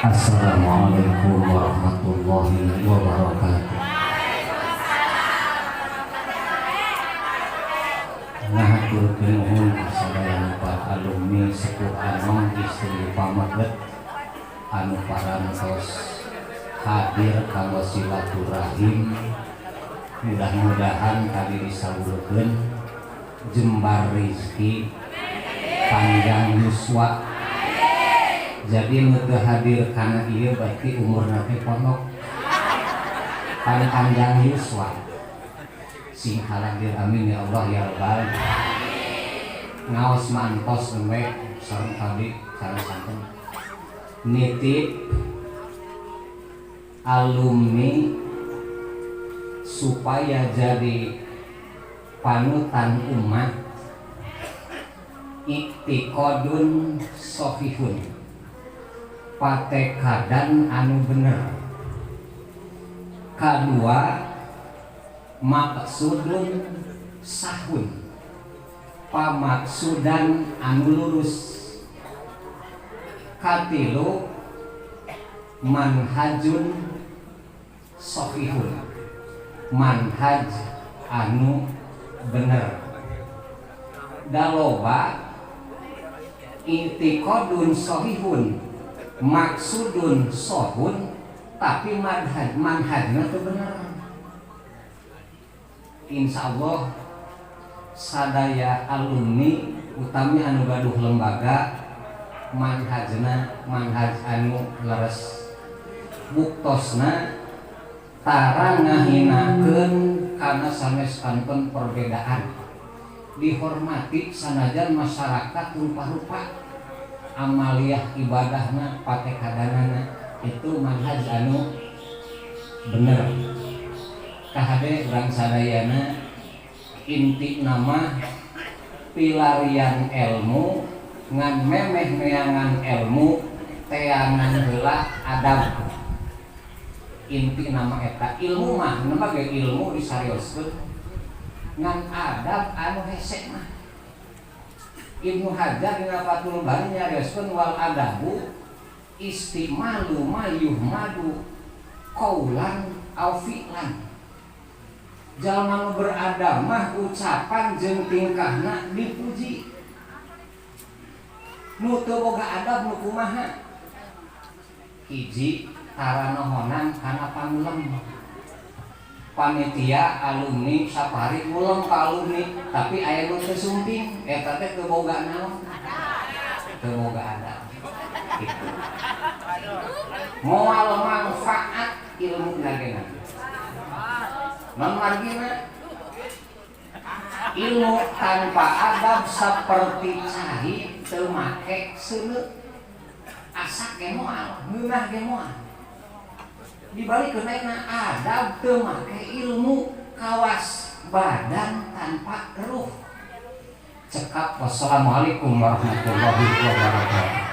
Assalamualaikum warahmatullahi wabarakatuh. Ngahaturkeun nuhun sadaya para alumni sepuh anom istri pamaget anu parantos hadir kanggo silaturahim. Mudah-mudahan kali disawurkeun jembar rezeki panjang yuswa. Jadi nutu hadir karena ieu berarti umurna teh pondok panjang yuswa. Sing hadir amin ya Allah ya Rabbal. Ngaos mantos we sareng tadi cara santen nitip alumni supaya jadi panutan umat iktiqadun shahihun, patekadan anu bener. Kedua, maksudun sahun, pamaksudan anu lurus. Katilu, manhajun shahihun, manhaj anu bener. Daloba i'tiqadun shahihun, maksudun shahun, tapi manhajna teu bener. Insyaallah sadaya alumni utami anu gaduh lembaga manhajna manhaj anu leres, buktosna tara ngahinakeun kana sanes kanton perbedaan, dihormati sanajan masyarakat rupa-rupa amaliyah ibadahna patekadanana itu manhaj anu bener. Kahade urang sadayana inti nama pilarian ilmu ngan memeh neangan ilmu teangan heula adab. Inti nama eta ilmu mah nemah ge ilmu disarioskeun ngan adab anu hese mah. Ibnu Hajar dina Fathul Bari nyarioskeun wal adabu istimalu ma yuhmadu qaulan aw fi'lan. Jalma nu beradab mah ucapan jeung tingkahna dipuji. Nu teu boga adab nu kumaha? Hiji tara nohonan kana pangulem. Panitia alumni sapari ngulem ka alumni, tapi aya nu teu sumping, eta teh teu boga naon? Teu boga adab. Gitu. Moal manfaat ilmu nagena. Non margina ilmu tanpa adab seperti cai teu make seuneu, asa ge moal, ngeunah ge moal. Dibalik kenaina adab teu make ilmu kawas badan tanpa ruh. Cekap wassalamualaikum warahmatullahi wabarakatuh.